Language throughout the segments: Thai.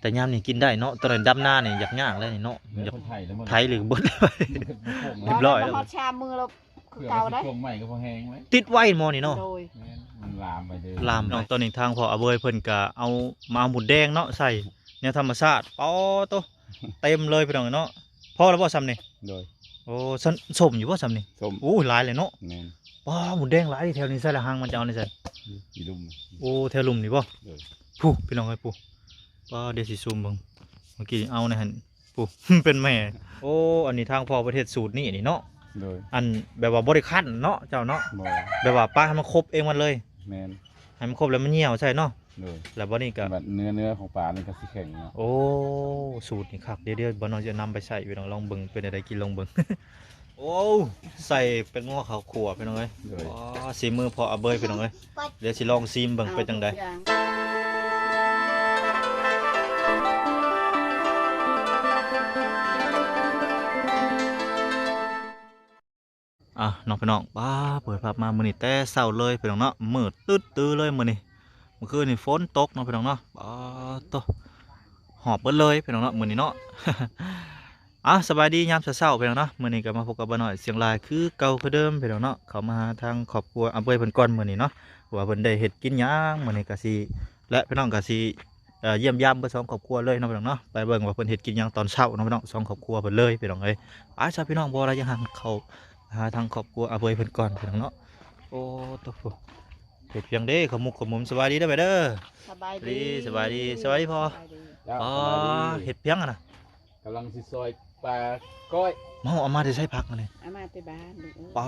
แต่ยามนี่กินได้เนาะตอนนั้นดำหน้านี่ยากเลยนี่เนาะอยากไทยหรือบ่ได้เรียบร้อยแล้ว ฮอดชามมือเราคือเก่าได้ ช่วงใหม่ก็พอแห้งไหม ติดไว้หมอนี่เนาะ โดย มันลามไปเด้อ ลามเนาะตอนนี้ทางพอเอาเบยเพิ่นก็เอามาหมุดแดงเนาะใส่แนวธรรมชาติป๋อโตเต็มเลยพี่น้องเนาะพอแล้วบ่ซ้ำนี่ โดย โอ้สมอยู่บ่ซ้ำนี่ ส้ม โอ้หลายเลยเนาะ แม่น ป๋อหมุดแดงหลายแถวนี้ใส่ละหางมันจะเอานี่ใส่ อีลุ่ม โอ้แถวลุ่มนี่บ่ โดย ผู้พี่น้องเอ้ยผู้ป๋อเดี๋ยวสิซูมเบิ่งเมื่อกี้เอาในหั่นผู้ เป็นแม่โอ้อันนี้ทางพอประเทศสูตรนี่เนาะ โดย อันแบบว่าบ่ได้คั้นเนาะเจ้าเนาะ บ่ แบบว่าป้าให้มันครบเองมันเลย แม่น ให้มันครบแล้วมันเหี่ยวใช่เนาะ โดย แล้วบ่นี่ก็ แบบเนื้อของปลานี่ก็สิแข็งเนาะ โอ้สูตรนี่ครับเดี๋ยวบ่น้องจะนำไปใส่พี่น้องลองเบิ่งเป็นอะไรกินลองเบิ่ง โอ้ใส่เป็นง้อข้าวคั่วพี่น้องเอ้ย โดย อ๋อสีมือพอเอาเบยพี่น้องเอ้ยเดี๋ยวสิลองซิมเบิ่งเป็นจังได อาทุกอย่าง อ่ะน้องพี่น้องป้าเปิดภาพมามื้อนี้แต่เช้าเลยพี่น้องเนาะมืดตึ๊ดตื้อเลยมื้อนี้เมื่อคืนนี่ฝนตกเนาะพี่น้องเนาะป้าโตหอบเบิดเลยพี่น้องเนาะมื้อนี้เนาะ อ่ะสบายดียามเช้าๆพี่น้องเนาะมื้อนี้ก็มาพบกับบ่าวน้อยเสียงรายคือเก่าคือเดิมพี่น้องเนาะเข้ามาหาทางครอบครัวอำเภอเพิ่นก่อนมื้อนี้เนาะว่าเพิ่นได้เฮ็ดกินหยังมื้อนี้ก็สิและพี่น้องก็สิเยี่ยมยามเบิ่งสองครอบครัวเลยเนาะพี่น้องเนาะไปเบิ่งว่าเพิ่นเฮ็ดกินหยังตอนเช้าเนาะพี่น้องสองครอบครัวเพิ่นเลยพี่น้องเอ้ยอ่ะซะพี่น้องบ่อะไรยังหันเข้าหาทางครอบครัวอำเภอเพิ่นก่อนพี่น้องเนาะโอ้โตเฮ็ดเพียงเด้ขมุกขมุมสบายดีเด้อไปเด้อ สบาย ดี ดี สบายดีสบายดีพอ สบายดี อ๋อเฮ็ดเพียงอะนะ กำลังสิซอยปลาก้อย เมาเอามาได้ใช้ผักมาเลย เอามาแต่บ้านลูกเอ้ย ป๊อ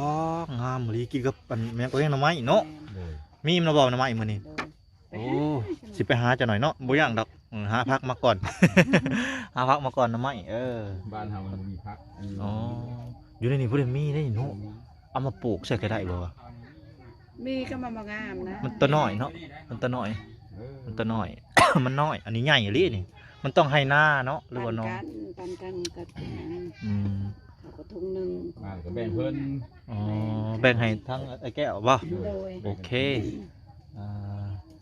งามหลีกินกับปันแมงกะเรงหน่อไม้เนาะ โดย มีมนะบ่หน่อไม้มื้อนี้ โดย โอ้สิไปหาจะหน่อยเนาะบ่ย่างดอกหาผักมาก่อน หาผักมาก่อนหน่อไม้บ้านเฮามันมีพักอันนี้ อ๋ออยู่ในนี่บ่ได้มีได้เนาะเอามาปลูกใส่ก็ได้บ่วะ มีก็มางามนะ มันตัวน้อยเนาะมันตัวน้อย เออ มันตัวน้อย มันน้อย อันนี้ใหญ่อีหลีนี่มันต้องให้หน้าเนาะหรือว่าน้อง ปันกันกับอย่างนั้น อืม เขาก็ทุ่งหนึง มาก็แบ่งเพิ่น อ๋อแบ่งให้ทั้งไอ้แก้วบ่ โดย โอเคอ่า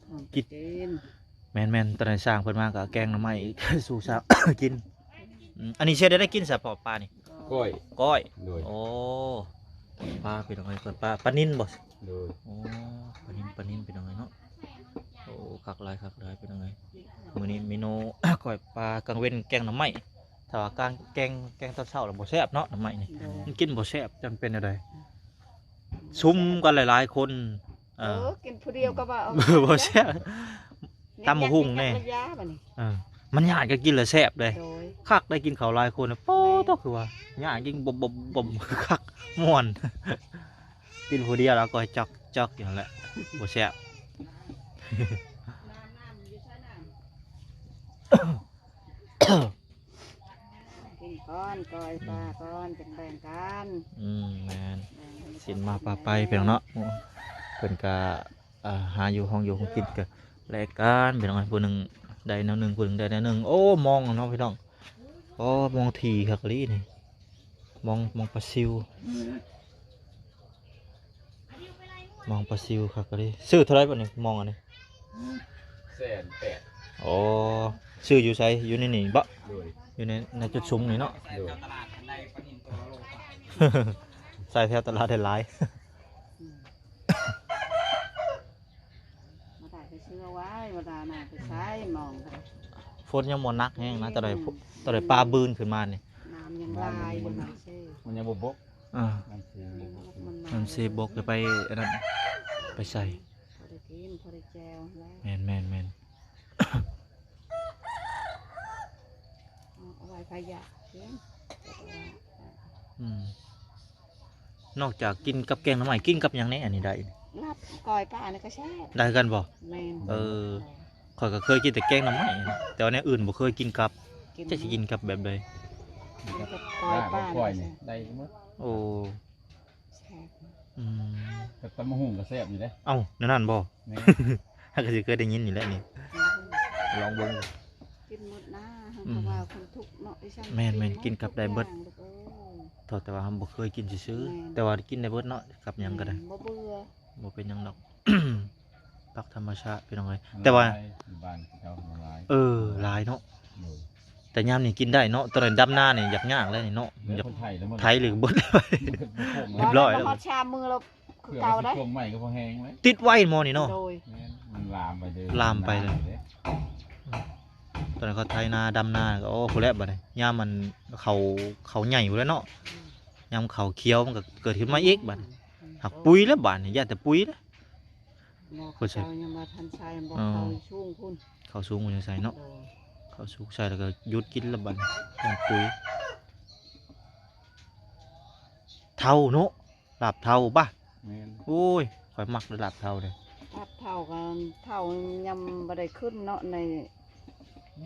ของ กิน น แม่นๆตอนนั้นสร้างเพิ่นมาก็แกงหน่อไม้ สู่สาว กินอันนี้เช็ดได้กินซะพอปลานี่ ก้อย ก้อย โดย โอ้ปลาเป็นยังไงก่อนปลานิ่นบ่ โดย โอ้ปลานิ่นเป็นยังไงเนาะโอ้คักหลายเป็นยังไงมื้อนี้เมนู ก้อยปลากลางเว้นแกงหน่อไม้ถ้าว่ากลางแกงตอนเช้าแล้วบ่แซ่บเนาะหน่อไม้นี่ โดย มันกินบ่แซ่บจังเป็นอะไรซุ่มกันหลายๆคนกินผู้เดียวก็ว่าเอา บ่แซ่บ ตำบักหุ่งแน่ ระยะบัดนี้ มันยากก็กินแล้วแซ่บเลย โดย คักได้กินข้าวหลายคนน่ะโป๊ต้องคือว่าย่างกินบ่ม คักม่วน กินผู้เดียวแล้วก็จอกอย่างนั้นแหละบ่แซ่บ กินก้อนก้อยปลาก้อนเป็นแบ่งกัน แม่น แบ่งกัน สินมาปลาไปเพียงเนาะเพิ่นก็หาอยู่ห้องอยู่ห้องกินก็แลกกันพี่น้องผู้หนึงได้แนวหนึงผู้หนึงได้แนวหนึงโอ้มองเนาะพี่น้องโอ้มองทีคักอีหลีนี่มองปลาซิวมองปลาซิวคักอีหลีซื้อเท่าไหร่บัดนี้มองอันนี้ 108 โอ้ซื้ออยู่ไสอยู่ในนี่บ่ โดย อยู่ในจุดซุ้มนี่เนาะ โดย ใส่แถวตลาดได้หลาย มาได้ไปซื้อเอาไว้มาได้น่ะไปใช้มองกัน ฝนยังบ่หนักแฮงนะตอนใดปลาบืนขึ้นมานี่ น้ำยังลายอยู่นะเซ่ มันยังบ่บก อ่า มันสิบ่บก มันเซบกจะไปอันนั้นไปใส่ พอได้กินพอได้แจวแล้ว แมน เอาไว้พายะเพียง อืมนอกจากกินกับแกงหน้ำใหม่กินกับหยังไงอันนี้ได้ รับก้อยปลาเนี่ยก็แซ่บ ได้กันบ่ แม่น ข้อยก็เคยกินแต่แกงหน้ำใหม่แต่ว่าในอื่นบ่เคยกินกับจะสิกินกับแบบใด แล้วก็ก้อยปลา ก้อย เนี่ นี่ได้หมด โอ้ แซ่บ อืม แต่ตำบักหุ่งก็แซ่บอยู่เด้ เอ้านั่นบ่ แม่ ถ้าก็สิเคยได้ยินอยู่แล้วนี่ลองเบิ่ง กินหมดนะเพราะว่าคนทุกข์เนาะไอ้ช่าง แม่นกินกับได้เบิด ทุกอย่างลูกเอ้ย แต่ว่าบ่เคยกินซื่อ แม่น ๆแต่ว่ากินได้เบิดเนาะกับหยังก็ได้ บ่เบื่อ บ่เป็นหยังดอก ผักธรรมชาติพี่น้องเอ้ยแต่ว่า บ้านเจ้าหลาย หลายเนาะ แต่ยามนี่กินได้เนาะตอนนั้นดำหน้านี่ยากๆเลยนี่เนาะ เดี๋ยวคนไทยแล้วมัน ไทยหรือบ่ได้ เรียบร้อยแล้ว ฮอดชามมือเราคือ เพื่อ เก่า ว่า ได้ ช่วงใหม่ก็พอแห้งไหม ติดไว้หมอนี่เนาะ โดย แม่นมันลามไปเลย ลามไปเลย ตอนนั้นเขาไทยนาดำนาก็โอ้ผู้แลบบัดนี้ยามมันเขาใหญ่อยู่แล้วเนาะยามเขาเขียวมันก็เกิดขึ้นมาอีกบัดนี้หักปุ๋ยแล้วบัดนี้ย่าแต่ปุ๋ยแล้ว บอก เข้าใจ เจ้ายังมาทันใช้บอก อ๋อ เขาช่วงคุณ เขาสูงกว่าจังไสเนาะ โดย เขาสูงใส่แล้วก็หยุดกินแล้วบัดนี้ย่างปุ๋ยเท่าเนาะลาบเท่าป่ะ แม่น โอ้ยข่อยมักเลยลาบเท่าเลย รับเท่ากันเท่ายังบ่ได้ขึ้นเนาะใน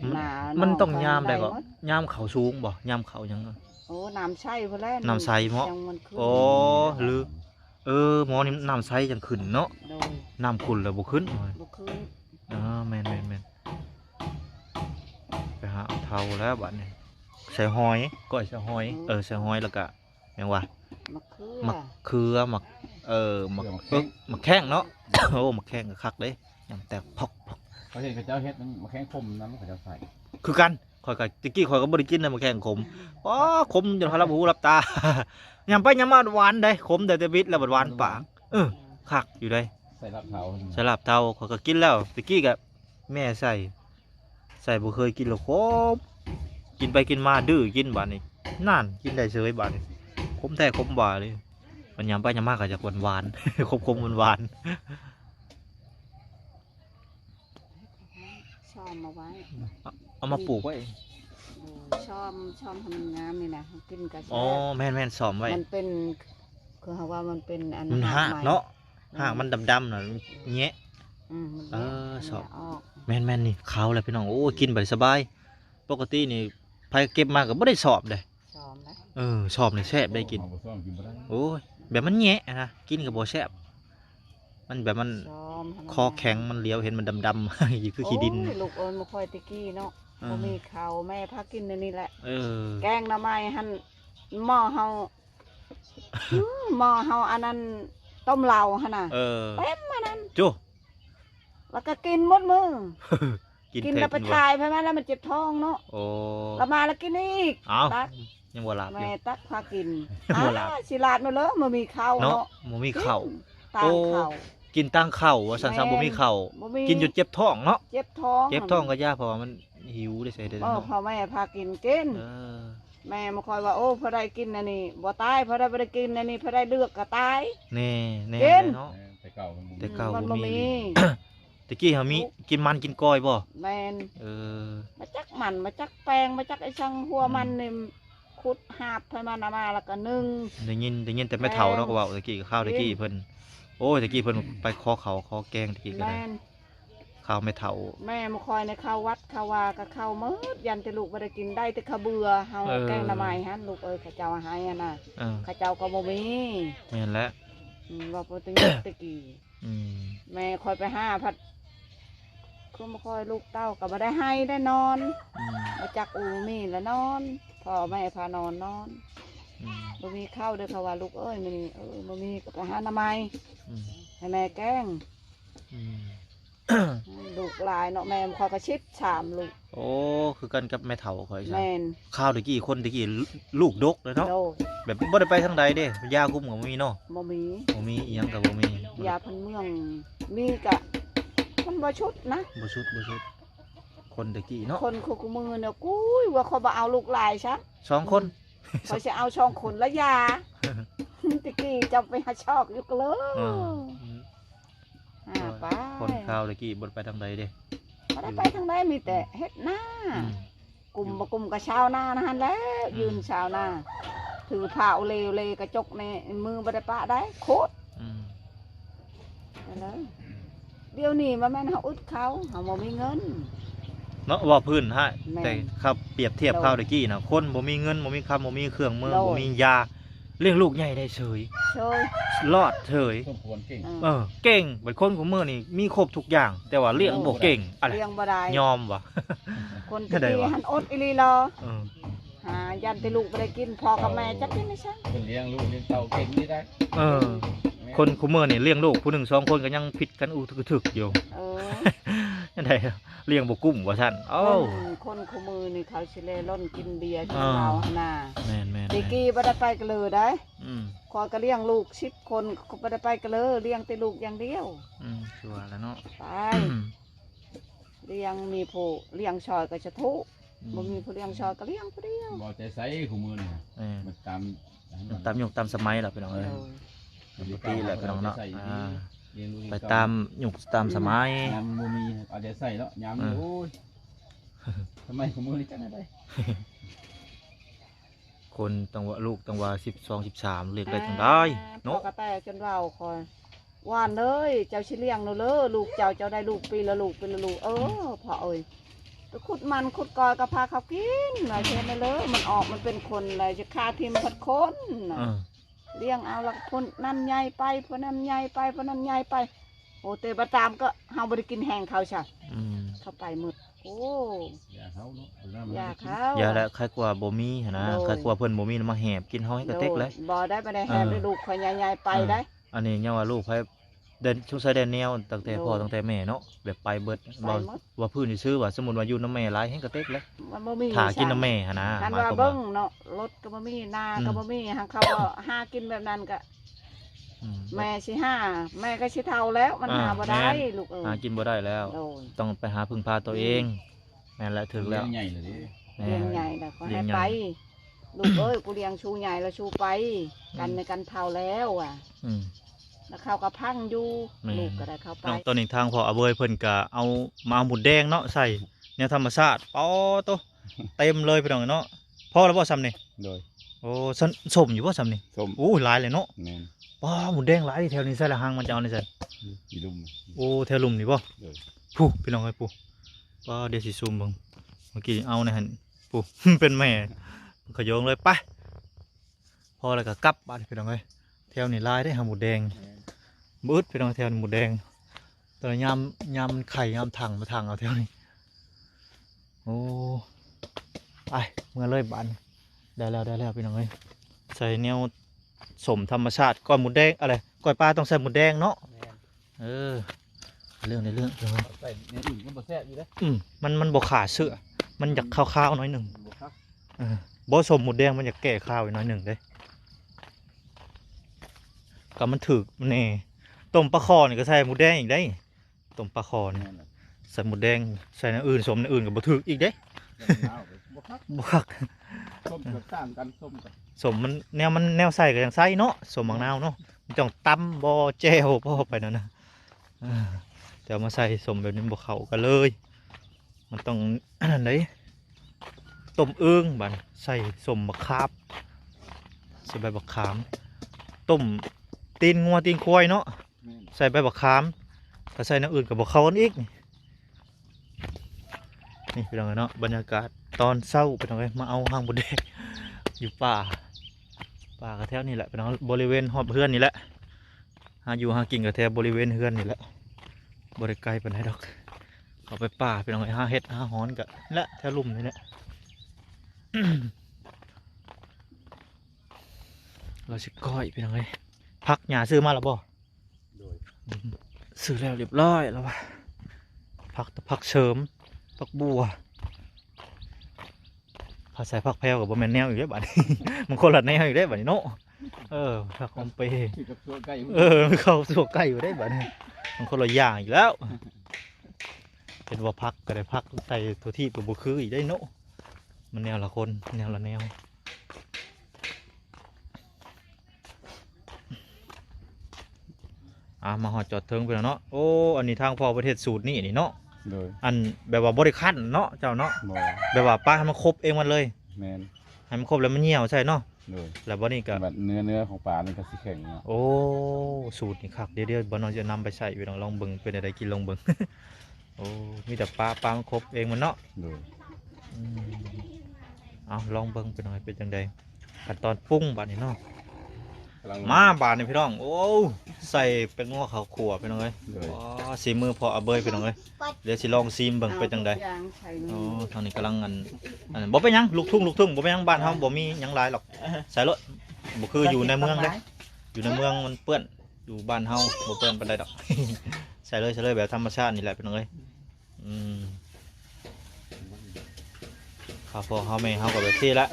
มัน หนา มัน เาะ ต้องยามได้ก็ หมด ยามเขาสูงบ่ยามเขายัง โอ้น้ำใช่พุ่นแล้ว น้ำใสเหมาะ ยังมันขึ้น โอ้หรือหมอนี่น้ำใสจังขึ้นเนาะ โดย น้ำขุ่นแล้วบ่ขึ้น บ่ขึ้น แม่นไปหาเอาเท่าแล้วบัดนี้ใส่หอยก้อยใส่หอยใส่หอยแล้วก็แม่งว่า มะเขือ มะเขือมะแข้งเนาะ โอ้มะแข้งก็คักเด้ยำแตกพอก เขาเห็นเขาเจ้าเฮ็ดมันมาแข้งคมน้ำเขาเจ้าใส่ คือกันข่อยก็ตะกี้ข่อยก็บ่ได้กินนะมะแข้งขมอ๋อขมจนเขารับหูรับตา ยำไปยำมาหวานได้ขมแต่บิดแล้วบัดหวานปากคักอยู่ได้ ใส่ลาบเท้า สลับเตาข่อยก็กินแล้วตะกี้ก็แม่ใส่บ่เคยกินหรอกขมกินไปกินมาดื้อกินบาดนี้นั่นกินได้เฉยบาดนี้ขมแท้ขมหวานเลยมันยำไปยำมาก็จะหวานๆ ขมหวาน ชอบมาไว้ เอามาปลูกไว้ ชอบให้มันงามนี่นะกินกับ อ๋อแม่นๆสอมไว้ มันเป็นคือเขาว่ามันเป็นอัน มันหัก ใหม่ เนาะหากมันดำๆน่ะแงะ มัน ชอบ ออก แม่นนี่ขาวแล้วพี่น้องโอ้กินไปสบายปกตินี่ไผเก็บมาก็บ่ได้สอบเลย ชอบนะ สอบนี่แซ่บได้กิน เอาไปซ่อมกินบ่ได้ โอ้ยแบบมันแงะนะกินก็บ่แซ่บมันแบบมัน ชอบให้มัน คอแข็งมันเหลียวเห็นมันดำๆ อยู่คือขี้ดิน โอ้ยลูกเอิญมาคอยตะกี้เนาะ เออ บ่มีข้าวแม่พากินในนี่แหละ เออ แกงหน่อไม้หั่นหม้อเฮาหม้อเฮาอันนั้นต้มเหล้าหั่นน่ะ เออ เต็มอันนั้น จุ แล้วก็กินหมดมือ กิน กิน เผ็ แล้ว ด ไป บ่ ถ่ายไปมาแล้วมันเจ็บท้องเนาะ โอ้ แล้วมาแล้วกินอีก เอ้า ตัก ยังบ่หลับอ แม่ ยู่ ตักพากิน บ่หลับ สิลาดมาเลยมันมีข้าว เนาะ เนาะ บ่มีข้าว ตามข้าว กินตั้งข้าวว่าซั่นๆบ่มีข้าว บ่มี กินจนเจ็บท้องเนาะ เจ็บท้อง เจ็บท้องก็ยาเพราะว่ามันหิวได้ใส่ได้ บ่ เนาะ พ่อแม่พากินกิน เออ แม่มาคอยว่าโอ้พอได้กินอันนี้บ่ตายพอได้บ่ได้กินอันนี้พอได้เลือกก็ตาย แน่ กิน เนาะ แต่เก่ามัน แต่เก่า มัน บ่ บ่ มี มี ตะกี้เฮามีกินมันกินก้อยบ่ แม่น เออ มาจักมันมาจักแปลงมาจักไอ้ช่างหัวมันนี่ขุดหาบให้มันเอามาแล้วก็นึ่ง ได้ยินแต่ไม่เฒ่าเนาะก็เว้าตะกี้ก็ข้าวตะกี้เพิ่นโอ้ยตะกี้เพิ่นไปขอเขาขอแกงตะกี้ก็ได้ แม่น ข้าวไม่เฒ่า แม่มาคอยในเข้าวัดเข้าวาก็เข้ามืดยันแต่ลูกบ่ได้กินได้แต่ข้าวเบื่อเฮาแกงหน่อไม้หั่นลูกเอ้ยเขาเจ้าให้อะน่ะ เออ เขาเจ้าก็บ่มี แม่นแล้ว ว่าบ่ตึงตะกี้ อืม แม่คอยไปหาพัดคือมาคอยลูกเต้าก็บ่ได้ให้ได้นอน อืม มาจักอูมีแล้วนอนพ่อแม่พานอนนอน อืม บ่มีข้าวเด้อเขาว่าลูกเอ้ยมื้อนี้บ่มีก็ไปหาหน่อไม้ อืม ให้แม่แกง อืม ลูกหลายเนาะแม่คอยก็ชิดชามลูก โอ้คือกันกับแม่เฒ่าข่อยใช่ แม่น ข้าวตะกี้คนตะกี้ลูกดกเลยเนาะ โด แบบบ่ได้ไปทางใดเด้ยาคุมก็บ่มีเนาะ บ่มี บ่มีอีหยังก็บ่มี ยาพันเมืองมีกะมันบ่ชุดนะ บ่ชุดคนตะกี้เนาะ คนคุกมือเนี่ยกุ้ยว่าเขาบ่เอาลูกหลายซะ สองคน เขาจะเอาช่องคนละยา ตะกี้จะไปหาชอกอยู่ก็เลย อืม ไป คนข้าวตะกี้บ่ได้ไปทางใดเด้ บ่ได้ไปทางใดมีแต่เฮ็ดหน้า อืม กลุ่มบ่กลุ่มกับชาวนานะฮันแหล้วยืนชาวนาถือผ้าเอาเลกระจกในมือบ่ได้ปะได้โคตร อืม ไปเลยเดี๋ยวนี้มันแม่นเฮาอึดเขาเฮาบ่มีเงิน เนาะว่าพื้นฮะ แม่น แต่ครับเปรียบเทียบ โดน ข้าวตะกี้นะคนบ่มีเงินบ่มีคำบ่มีเครื่องมือ โดน บ่มียาเลี้ยงลูกใหญ่ได้เฉย เชย รอดเฉย สมควรเก่ง เก่งบัดคนของมือนี่มีครบทุกอย่าง แต่ว่าเลี้ยงบ่เก่งอะไร เลี้ยงบ่ได้ ยอมวะ คน ก็ได้ ที่ วะ หันอดอีหลีรอ เออ หายันแต่ลูกบ่ได้กินพ่อกับแม่จักกินได้ซะ เป็นเลี้ยงลูกเลี้ยงเต่าเก่งนี่ได้ เออ คนคุมือนี่เลี้ยงลูกผู้หนึ่งสองคนก็ยังผิดกันอูถึกๆอยู่ เออ ได้เลี้ยงบ่กุ้มว่าซั่นเอ้า คนคู่มือนี่เขาสิเล่ร่อนกินเบียร์กิน อ่า เหล้าหน้า แม่น ตะกี้บ่ได้ไปกันเลยได้ อืม ขอยก็เลี้ยงลูก10คนก็บ่ได้ไปกันเลยเลี้ยงแต่ลูกอย่างเดียว ชัวร์แล้วเนาะ ไปเลี้ยงมีผู้เลี้ยงชอยก็จะทุบ่มีผู้เลี้ยงชอยก็เลี้ยงผู้เดียว บ่ใจใส่คู่มือนี่ เออ มันตาม ตามยุคตามสมัยล่ะพี่น้องเอ้ย โดย ปกติแหละพี่น้องเนาะ ใส่ อ่า เรียนรู้ ไปตามยุคตามสมัย ยามบ่มีเอาใจใส่แล้วยามนี่โอ้ยทำไมคู่มือนี่จังได้ คนตังว่าลูกตังว่า12 13เรียกได้จังได้ พ่อ เนาะ ก็แต่จนเว้าคอยว่านเอ้ยเจ้าสิเลี้ยงหนูเลยลูกเจ้าได้ลูกปีละลูกพ่อเอ้ยไปขุดมันขุดกอยก็พาเขากินหน่อยเช่นนั้นเลยมันออกมันเป็นคนเลยจะฆ่าทิมพัดคนน่ะ เออ เลี้ยงเอาละคนนั่นใหญ่ไปพนั่นใหญ่ไปพนั่นใหญ่ไปโอ้เตะประตามก็เฮาบ่ได้กินแห้งเขาใช่ อืม เข้าไปหมดโอ้ อย่าเขาเนาะ อยากเขา อย่าละใครกว่าบ่มีหั้นนะ โดย ใครกว่าเพิ่นบ่มีมาแหบกินเฮาให้กระเต็กเลย บ่ได้ไปได้แฮมได้ลูกข่อยใหญ่ๆไปได้ อันนี้ยังว่าลูกไผเดินช่วงใช้แดนแนวตั้งแต่พ่อ โดย ตั้งแต่แม่เนาะแบบไปเบิด ไป ว่า หมด ว่าพื้นซื้อว่าสมมุติว่าอยู่น้ำแม่หลายให้กระเต็กเลย มันบ่มี ถ้ากินน้ำแม่หั่นนะ คัน หมาย ว่า ความ เบิ่ ว่าง เนาะรถก็บ่มีนาก็บ่มีหังเขาว่าหากินแบบนั้นก็ อืม แม่สิหาแม่ก็สิเฒ่าแล้วมันหาบ่ได้ แม่น ลูกเอ้ย หากินบ่ได้แล้ว โดย ต้องไปหาพึ่งพาตัวเองแม่นแล้วถึงแล้ว ใหญ่เลยดิ แม่ เลี้ยงใหญ่แล้วก็ เลี้ ให้ ยงใหญ่ ไปลูกเอ้ยกูเลี้ยงชูใหญ่แล้วชูไป กันในกันเฒ่าแล้วอ่ะ อืม แล้วเขาก็พังอยู่ แม่น ลูกก็ได้เข้าไป น้องตัวนี้ทางพ่อเอาเบยเพิ่นก็เอามาเอาหมุดแดงเนาะใส่แนวธรรมชาติป๋อโตเต็มเลยพี่น้องเนาะพอแล้วบ่ซ้ำนี่ โดย โอ้สมอยู่บ่ซ้ำนี่ ส้ม โอ้ยหลายเลยเนาะ แม่น ป๋อหมุดแดงหลายแถวนี้ใส่ละหางมันจะเอานี่ใส่ อีลุ่ม โอ้แถวลุ่มนี่บ่ โดย ผู้พี่น้องเอ้ยผู้ป๋อเดี๋ยวสิซูมเบิ่งเมื่อกี้เอาในหั่นผู้ เป็นแม่ขยงเลยไปพอแล้วก็กลับบ้านพี่น้องเอ้ยแถวนี้หลายได้หาหมุดแดง มืดพี่น้องแถวนี้หมูแดงแต่ยามมันไข่ยามถังมาถังเอาแถวนี้โอ้ไปเมื่อเลยบานได้แล้วพี่น้องเอ้ยใส่แนวสมธรรมชาติก้อยหมูแดงอะไรก้อยปลาต้องใส่หมูแดงเนาะเออเรื่องในเรื่องพี่น้องเอ้ย ใส่ในอื่นก็บ่แซ่บอยู่เด้ มันบกขาดเสื้อมันอยากข้าวๆหน่อยหนึ่ง บ่ครับ บ่สมหมูแดงมันอยากแก่ข้าวอีกหน่อยหนึ่งเด้ก็มันถึกมันแน่ต้มปลาคอนี่ก็ใส่หมูแดงอีกได้ต้มปลาคอนี่ แม่นน่ะ ใส่หมูแดงใส่ในอื่นสมในอื่นกับบ่ถึกอีกเด้ บ่ครับ บ่คัก ส้มกับต่างกันส้มกับ สมมันแนวใส่ก็ยังใส่เนาะสมบางนาวเนาะมันต้องตำบ่แจ่วบ่ไปนั่นน่ะแต่เอามาใส่สมแบบนี้บ่เข้ากันเลย มันต้อง อันนั้นเด้ต้มอึ่งบัดใส่สมมะขามใส่ใบบักขามต้มตีนงัวตีนควายเนาะ แม่น ใส่ใบบักขามถ้าใส่น้ำอื่นกับบ่เข้ากันอีกนี่พี่น้องเนาะบรรยากาศตอนเช้าพี่น้องมาเอาหางบดแดงอยู่ป่าก็แถวนี่แหละพี่น้องบริเวณหอบเพื่อนนี่แหละหาอยู่หากินกับแถวบริเวณเพื่อนนี่แหละบริไกลปานใดดอกเอาไปป่าพี่น้องหาเห็ดหาหอนกะและแถวลุ่มนี่แหละ เราสิก้อยพี่น้องพักหญ้าซื้อมาแล้วบ่ โดย ซื้อแล้วเรียบร้อยแล้ววะผักเสริมผักบัวผักใส่ผักแพรวกับบะแมนแนวอยู่ได้อบัดนี้ มันคนละแนวอยู่ได้อบัดนี้เนาะผักอมเปย์ ที่กับตัวไก่ มันเข้าสู่ใกล้อยู่ได้อบัดนี้มันคนละอย่างอยู่แล้ว เป็นว่าพักก็ได้พักใส่ตัวที่ตัวบุคืออีกได้เนาะมันแนวละคนแนวละแนวมาหอดจอดเทิงไปแล้วเนาะโอ้อันนี้ทางพอประเทศสูตรนี่เนาะ โดย อันแบบว่าบริคันเนาะเจ้าเนาะ บ่ แบบว่าป้าให้มันครบเองมันเลย แม่น ให้มันครบแล้วมันเหี่ยวใช่เนาะ โดย แล้วบ่นี่ก็ แบบเนื้อของปลานี่ก็สิแข็งเนาะ โอ้สูตรนี่คักเดี๋ยวบ่น้องจะนำไปใส่ไปลองเบิ่งเป็นอะไรกินลองเบิ่ง โอ้มีแต่ปลามันครบเองมันเนาะ โดย อืมเอาลองเบิ่งเป็นหน่อยเป็นจังใดขั้นตอนปรุงบัดนี้เนาะ กำลัง มาบาดนี่พี่น้องโอ้ใส่เป็นงัวข้าวขัวพี่น้องเอ้ย โดย ว้าสีมือพอเอาเบยพี่น้องเอ้ยเดี๋ยวสิลองซีมเบิ่งเป็นจังใด เอาทุกอย่างใส่ อ๋อ นี่ ทางนี้กำลังอันบ่เป็นหยังลูกทุ่งบ่เป็นหยังบ้านเฮาบ่มีหยังหลายหรอกใส่รถบ่คืออยู่ในเมืองเด้อยู่ในเมืองมันเปื้อนอยู่บ้านเฮาบ่เปื้อนปานใดดอก ใส่เลยแบบธรรมชาตินี่แหละพี่น้องเอ้ย ข้าวพอข้าวแม่ข้าวกับแบบที่ละ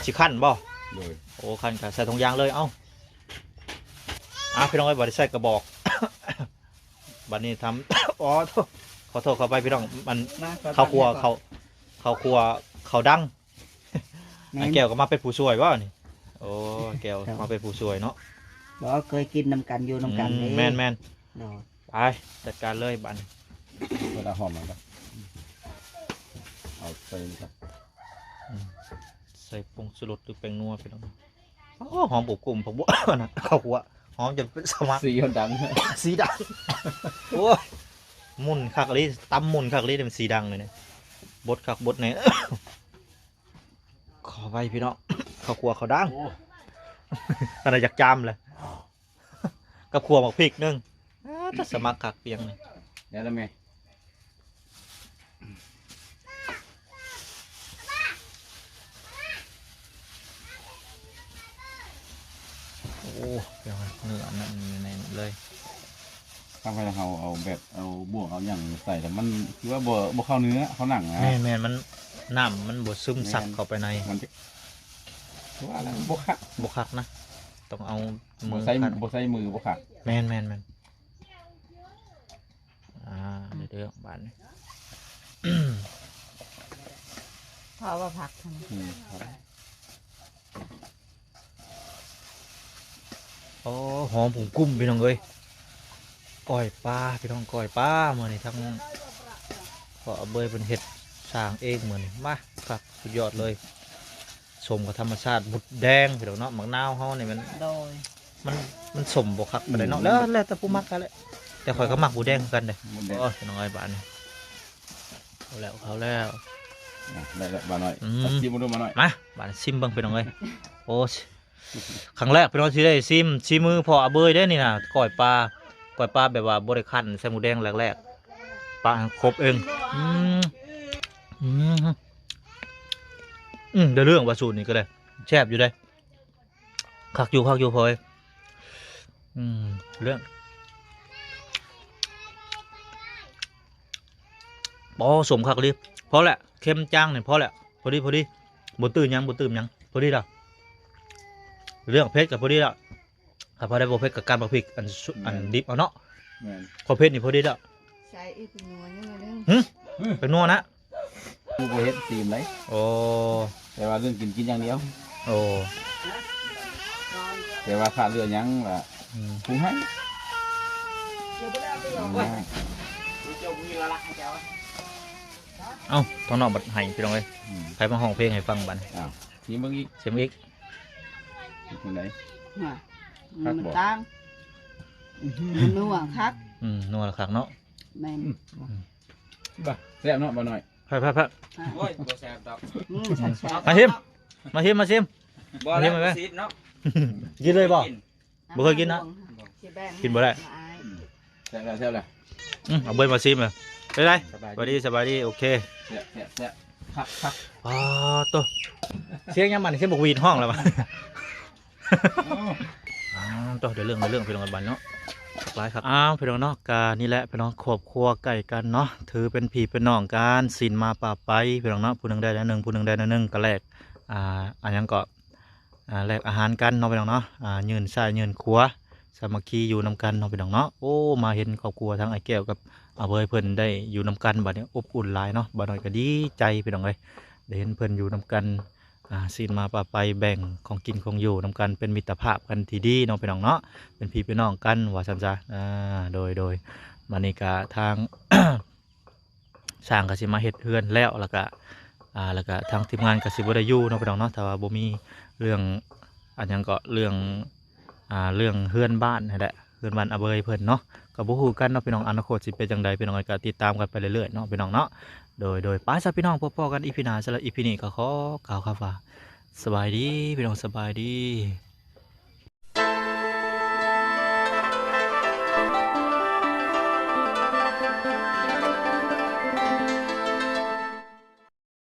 ชิขั้นบ่ โดย โอ้ขั้นกับใส่ถุงยางเลยเอ้าพี่น้องไอ้บ่ได้ใส่กระบอก บัดนี้ทำ อ๋อขอโทษเข้าไปพี่น้องมันข้าวครัวเขาดังไอ้แก้วก็มาเป็นผู้ช่วยว่านี่โอ้แก้วมาเป็นผู้ช่วยเนาะ บ่เคยกินน้ำกันอยู่น้ำกันเด้ แม่น เนาะ ไปจัดการเลยบัดนี้ เวลาหอมมันก็เอาไปครับ ใส่ผงชูรสหรือแป้งนัวพี่น้องโอ้หอมบุกกลุ่มผมบ่ นะข้าวครัวหอมจนเป็นสมัคร สีคนดัง สีดังโอ้ยมุนคักเลยตำมุนคักเลยเป็นสีดังเลยเนี่ยบดคักบดเนี่ย ขอไปพี่น้องข้าวครัวเขาดัง โอ้ อะไรอยากจำเลย กับครัวหมกพริกนึงถ้าสมัครคักเปียงเลย เดี๋ยวแล้วแม่ โอ้เปียงเนื้อนั่นในเลย ข้างไปเราเอาแบบเอาบวกเอาอย่างใส่แต่มันคือว่าบ่เข้าเนื้อเขาหนังนะ แม่นมันน้ำมันบดซึมซับเข้าไปใน มันจะว่าอะไรบ่คัก บคักนะต้องเอามื บ่ อ ใส่ คัด บ่ใส่มือบ่คัก แม่นเดี๋ยวบานนี้ เพราะว่าผักท ครับ โอ้หอมผงกุ้มพี่น้องเอ้ยก้อยปลาพี่น้องก้อยปลาเมื่อนี่ทั้งขอเบยเป็นเห็ดสร้างเองเหมือนมาครับสุดยอดเลยสมกับธรรมชาติบุดแดงพี่น้องเนาะหมักนาวเฮานี่มัน ำโดย มันสมบวคักไปเลยเนาะแล้วแต่ผู้มักกันแหละแต่ข่อยก็มักบุดแดงคือกันเด้ มันได้ โอ้ยพี่น้องเอ้ยบานนี้เอาแล้ว ได้แล้วบ่าน้อย อืม ชิมมาดูมาหน่อย มาบานซิมเบิ่งพี่น้องเอ้ยโอ้ยครั้งแรกพี่น้องที่ได้ซิมมือพออาเบยได้นี่นะก้อยปลาแบบว่าบริคันใส่หมูแดงแรกๆปลาครบเองเดี๋ยวเรื่องว่าสูตรนี่ก็ได้แซ่บอยู่ได้คักอยู่พอยเรื่องปอสมคักรีบพอแหละเค็มจังเนี่ยพอแหละพอดีบ่ตื่นยังพอดีแล้วเรื่องเพชรกับพอดีแล้วถ้าพอได้บ่เพชรกับการบักพริกอันดิบเอาเนาะ แม่น พอเพชรนี่พอดีแล้ว ใช้อีกหน่วยยังไงนึง เป็นนัวนะ กูบ่เฮ็ดซีมเลย โอ้ แต่ว่าเรื่องกินอย่างเดียว โอ้ แต่ว่าขาดเรือหยังล่ะ อืม ปรุงให้ เอ้าท้องนอกบัดไห้พี่น้องเอ้ย อืม ใครมาห้องเพลงให้ฟังบัดนี้ อ้าวชิมเบิ่งอีก เสียงอีก เป็นได มันตังมันนัวคัก นัวละคักเนาะ แม่น บ่แซ่บเนาะบ่น้อย ไป โอ้ยบ่แซ่บดอก ชัด มาชิมมาชิม บ่แล้ว เห็นไหม บ่ซีดเนาะ กินเลยบ่ ๆ บ่เคยกินนะ สิแบ่ง กินบ่ได้ แซ่บแล้วแซ่บแล้ว เอาเบยมาซิมเลยไปได้สบายดีโอเค แซ่บคัก อ๋อตัวเสียงยังมันเสียงบกวีนห้องแล้วมั้ ตัวเดี๋ยวเรื่องพี่น้องกันบันเนาะหลายครับพี่น้องเนาะการนี่แหละพี่น้องครอบครัวไก่กันเนาะถือเป็นพี่เป็นน้องกันสินมาป่าไปพี่น้องเนาะผู้หนึ่งได้แล้วหนึ่งผู้หนึ่งได้แล้วหนึ่งก็แลกอันยังก็แลกอาหารกันเนาะพี่น้องเนาะยืนใส่ยืนขัวสามัคคีอยู่นำกันเนาะพี่น้องเนาะโอ้มาเห็นครอบครัวทั้งไอ้แก้วกับเบยเพิ่นได้อยู่นำกันบัดนี้อบอุ่นหลายเนาะบัดน้อยก็ดีใจพี่น้องเลยได้เห็นเพิ่นอยู่นำกันสินมาป่าไปแบ่งของกินของอยู่นำกันเป็นมิตรภาพกันที่ดีเนาะพี่น้องเนาะเป็นพี่เป็นน้องกันว่าซั่นซะโดยมานี่ก็ทาง สร้างก็สิมาเฮ็ดเฮือนแล้วแล้วก็ทางทีมงานก็สิบ่ได้อยู่เนาะพี่น้องเนาะแต่ว่าบ่มีเรื่องอันหยังก็เรื่องเฮือนบ้านนั่นแหละเฮือนบ้านอาเบยเพิ่นเนาะก็บ่ฮู้กันเนาะพี่น้องอนาคตสิเป็นจังใดพี่น้องก็ติดตามกันไปเรื่อยๆเนาะพี่น้องเนาะโดยป้าซะพี่น้องพบกันอีพีหน้าสำหรับอีพีนี้ก็ขอกล่าวคำว่าสบายดีพี่น้องสบายดี